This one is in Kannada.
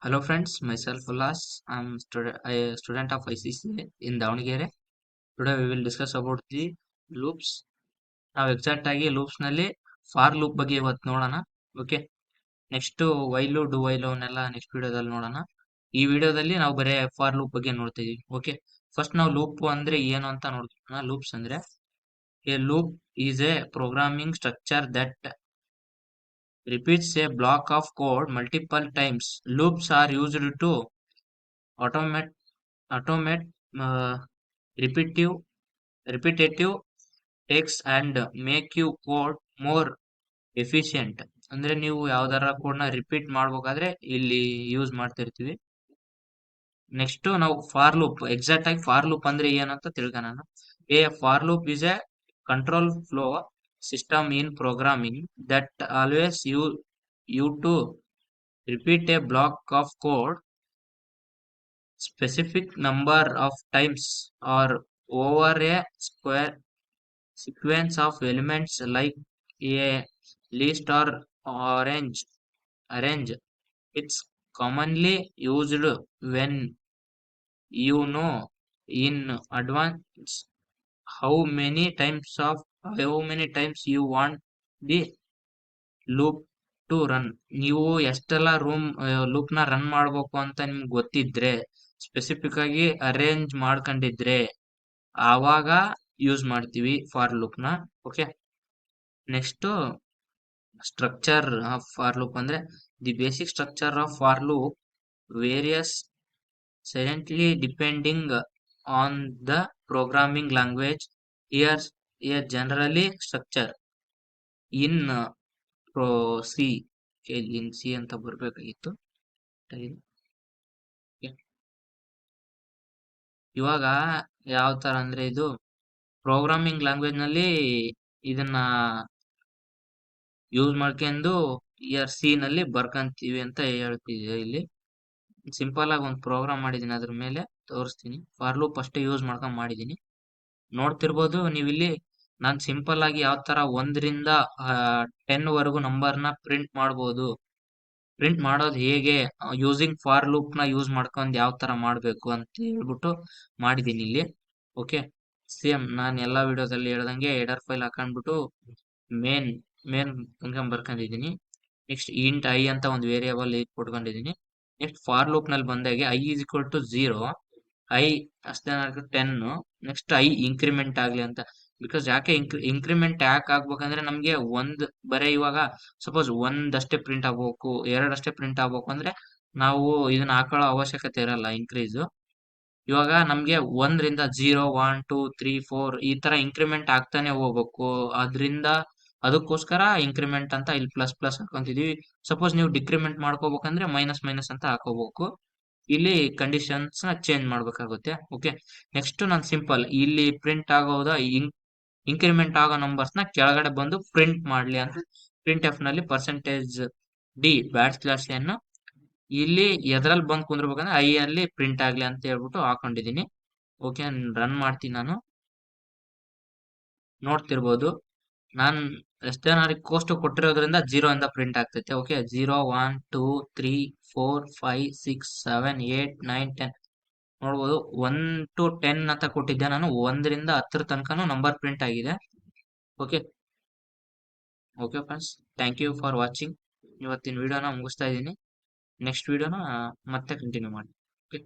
Hello friends, myself Ullas. I'm a student of ICC in Davangere. Today we will discuss about the loops. ನಾವು ಎಕ್ಸಾಕ್ಟ್ ಆಗಿ ಲೂಪ್ಸ್ ನಲ್ಲಿ ಫಾರ್ ಲೂಪ್ ಬಗ್ಗೆ ಇವತ್ತು ನೋಡೋಣ. ಓಕೆ, ನೆಕ್ಸ್ಟ್ ವೈಲು ಡು ವೈಲು ಅವನ್ನೆಲ್ಲ ನೆಕ್ಸ್ಟ್ ವಿಡಿಯೋದಲ್ಲಿ ನೋಡೋಣ. ಈ ವಿಡಿಯೋದಲ್ಲಿ ನಾವು ಬರೀ ಫಾರ್ ಲೂಪ್ ಬಗ್ಗೆ ನೋಡ್ತಿದೀವಿ. ಓಕೆ, ಫಸ್ಟ್ ನಾವು ಲೂಪ್ ಅಂದ್ರೆ ಏನು ಅಂತ ನೋಡ್ತೀವಿ. ಲೂಪ್ಸ್ ಅಂದ್ರೆ A loop is A programming structure that repeats a block of code multiple times. Loops are used to automate automate uh, repetitive repetitive takes and make you code more efficient. ಅಂದ್ರೆ ನೀವು ಯಾವ್ದಾರ ಕೋಡ್ ನ ರಿಪೀಟ್ ಮಾಡ್ಬೇಕಾದ್ರೆ ಇಲ್ಲಿ ಯೂಸ್ ಮಾಡ್ತಿರ್ತೀವಿ. ನೆಕ್ಸ್ಟ್ ನಾವು ಫಾರ್ ಲೂಪ್, ಎಕ್ಸಾಕ್ಟ್ ಆಗಿ ಫಾರ್ ಲೂಪ್ ಅಂದ್ರೆ ಏನಂತ ತಿಳ್ಕೊಳ್ಳೋಣ. A for loop is A control flow system in programming that always you to repeat a block of code specific number of times or over a square sequence of elements like a list or arrange arrange. It's commonly used when you know in advance how many times you want the loop to run. ನೀವು ಎಷ್ಟೆಲ್ಲ ಲೂಪ್ ನ ರನ್ ಮಾಡ್ಬೇಕು ಅಂತ ನಿಮ್ಗೆ ಗೊತ್ತಿದ್ರೆ, ಸ್ಪೆಸಿಫಿಕ್ ಆಗಿ ಅರೇಂಜ್ ಮಾಡ್ಕೊಂಡಿದ್ರೆ ಆವಾಗ ಯೂಸ್ ಮಾಡ್ತೀವಿ ಫಾರ್ ಲೂಪ್ ನ. Okay, next structure of for loop ಅಂದ್ರೆ the basic structure of for loop varies slightly depending on the programming language. Here a generally structure in pro C in C ಅಂತ ಬರ್ಬೇಕಾಗಿತ್ತು. ಇವಾಗ ಯಾವ ತರ ಅಂದ್ರೆ ಇದು ಪ್ರೋಗ್ರಾಮಿಂಗ್ ಲ್ಯಾಂಗ್ವೇಜ್ ನಲ್ಲಿ ಇದನ್ನ ಯೂಸ್ ಮಾಡ್ಕೊಂಡು ಇಯರ್ ಸಿ ನಲ್ಲಿ ಬರ್ಕಂತೀವಿ ಅಂತ ಹೇಳ್ತಿದ್ದೆ. ಇಲ್ಲಿ ಸಿಂಪಲ್ ಆಗಿ ಒಂದು ಪ್ರೋಗ್ರಾಮ್ ಮಾಡಿದೀನಿ, ಅದ್ರ ಮೇಲೆ ತೋರಿಸ್ತೀನಿ. ಫಾರ್ ಲೂಪ್ ಅಷ್ಟೇ ಯೂಸ್ ಮಾಡ್ಕೊಂಡ್ ಮಾಡಿದೀನಿ, ನೋಡ್ತಿರ್ಬೋದು ನೀವಿಲ್ಲಿ. ನಾನ್ ಸಿಂಪಲ್ ಆಗಿ ಯಾವ ತರ 1ರಿಂದ 10 ವರೆಗೂ ನಂಬರ್ ನ ಪ್ರಿಂಟ್ ಮಾಡಬಹುದು. ಪ್ರಿಂಟ್ ಮಾಡೋದು ಹೇಗೆ ಯೂಸಿಂಗ್ ಫಾರ್ ಲೂಪ್ ನ ಯೂಸ್ ಮಾಡ್ಕೊಂಡು ಯಾವ ತರ ಮಾಡ್ಬೇಕು ಅಂತ ಹೇಳ್ಬಿಟ್ಟು ಮಾಡಿದೀನಿ ಇಲ್ಲಿ. ಓಕೆ, ಸೇಮ್ ನಾನು ಎಲ್ಲಾ ವಿಡಿಯೋದಲ್ಲಿ ಹೇಳ್ದಂಗೆ ಹೆಡರ್ ಫೈಲ್ ಹಾಕೊಂಡ್ಬಿಟ್ಟು ಮೇನ್ ಮೇನ್ ಬರ್ಕೊಂಡಿದೀನಿ. ನೆಕ್ಸ್ಟ್ ಇಂಟ್ ಐ ಅಂತ ಒಂದು ವೇರಿಯೇಬಲ್ ಕೊಟ್ಕೊಂಡಿದೀನಿ. ನೆಕ್ಸ್ಟ್ ಫಾರ್ ಲೂಪ್ ನಲ್ಲಿ ಬಂದಾಗೆ i is equal to 0, i ಅಷ್ಟೇ 10. ನೆಕ್ಸ್ಟ್ ಐ ಇನ್ಕ್ರಿಮೆಂಟ್ ಆಗ್ಲಿ ಅಂತ. ಬಿಕಾಸ್ ಯಾಕೆ ಇನ್ಕ್ರಿಮೆಂಟ್ ಯಾಕೆ ಆಗ್ಬೇಕಂದ್ರೆ ನಮ್ಗೆ ಬರೀ ಇವಾಗ ಸಪೋಸ್ ಒಂದಷ್ಟೇ ಪ್ರಿಂಟ್ ಆಗ್ಬೇಕು, ಎರಡಷ್ಟೇ ಪ್ರಿಂಟ್ ಆಗ್ಬೇಕು ಅಂದ್ರೆ ನಾವು ಇದನ್ನ ಹಾಕೊಳ್ಳೋ ಅವಶ್ಯಕತೆ ಇರಲ್ಲ ಇನ್ಕ್ರೀಸ್. ಇವಾಗ ನಮ್ಗೆ 1ರಿಂದ 0, 1, 2, 3, 4 ಈ ತರ ಇನ್ಕ್ರಿಮೆಂಟ್ ಆಗ್ತಾನೆ ಹೋಗ್ಬೇಕು. ಅದಕ್ಕೋಸ್ಕರ ಇನ್ಕ್ರಿಮೆಂಟ್ ಅಂತ ಇಲ್ಲಿ ಪ್ಲಸ್ ಪ್ಲಸ್ ಹಾಕೊಂತಿದೀವಿ. ಸಪೋಸ್ ನೀವು ಡಿಕ್ರಿಮೆಂಟ್ ಮಾಡ್ಕೋಬೇಕಂದ್ರೆ ಮೈನಸ್ ಮೈನಸ್ ಅಂತ ಹಾಕೋಬೇಕು. ಇಲ್ಲಿ ಕಂಡೀಷನ್ಸ್ ನ ಚೇಂಜ್ ಮಾಡ್ಬೇಕಾಗುತ್ತೆ. ಓಕೆ, ನೆಕ್ಸ್ಟ್ ನಾನು ಸಿಂಪಲ್ ಇಲ್ಲಿ ಪ್ರಿಂಟ್ ಆಗೋದ ಇನ್ಕ್ರಿಮೆಂಟ್ ಆಗೋ ನಂಬರ್ಸ್ ನ ಕೆಳಗಡೆ ಬಂದು ಪ್ರಿಂಟ್ ಮಾಡ್ಲಿ ಅಂತ ಪ್ರಿಂಟ್ ಎಫ್ ನಲ್ಲಿ %d /n ಇಲ್ಲಿ ಎದ್ರಲ್ಲಿ ಬಂದು ಕುಂದ್ರಬೇಕಂದ್ರೆ ಐ ಅಲ್ಲಿ ಪ್ರಿಂಟ್ ಆಗ್ಲಿ ಅಂತ ಹೇಳ್ಬಿಟ್ಟು ಹಾಕೊಂಡಿದೀನಿ. ಓಕೆ, ರನ್ ಮಾಡ್ತೀನಿ. ನಾನು ನೋಡ್ತಿರ್ಬೋದು ನಾನ್ ಕೋಸ್ಟ್ ಕೊಟ್ಟಿರೋದ್ರಿಂದ 0 ಇಂದ ಪ್ರಿಂಟ್ ಆಗ್ತೈತೆ. ಓಕೆ, 0, 1, 2, 3, 4, 5, 6, 7, 8, 9, 10 ನೋಡ್ಬೋದು. 1 to 10 ಅಂತ ಕೊಟ್ಟಿದ್ದೆ ನಾನು. 1ರಿಂದ 10 ತನಕನೂ ನಂಬರ್ ಪ್ರಿಂಟ್ ಆಗಿದೆ. Okay okay friends, thank you for watching. ಇವತ್ತಿನ ವಿಡಿಯೋನ ಮುಗಿಸ್ತಾ ಇದ್ದೀನಿ. ನೆಕ್ಸ್ಟ್ ವಿಡಿಯೋನ ಮತ್ತೆ ಕಂಟಿನ್ಯೂ ಮಾಡಿ. ಓಕೆ.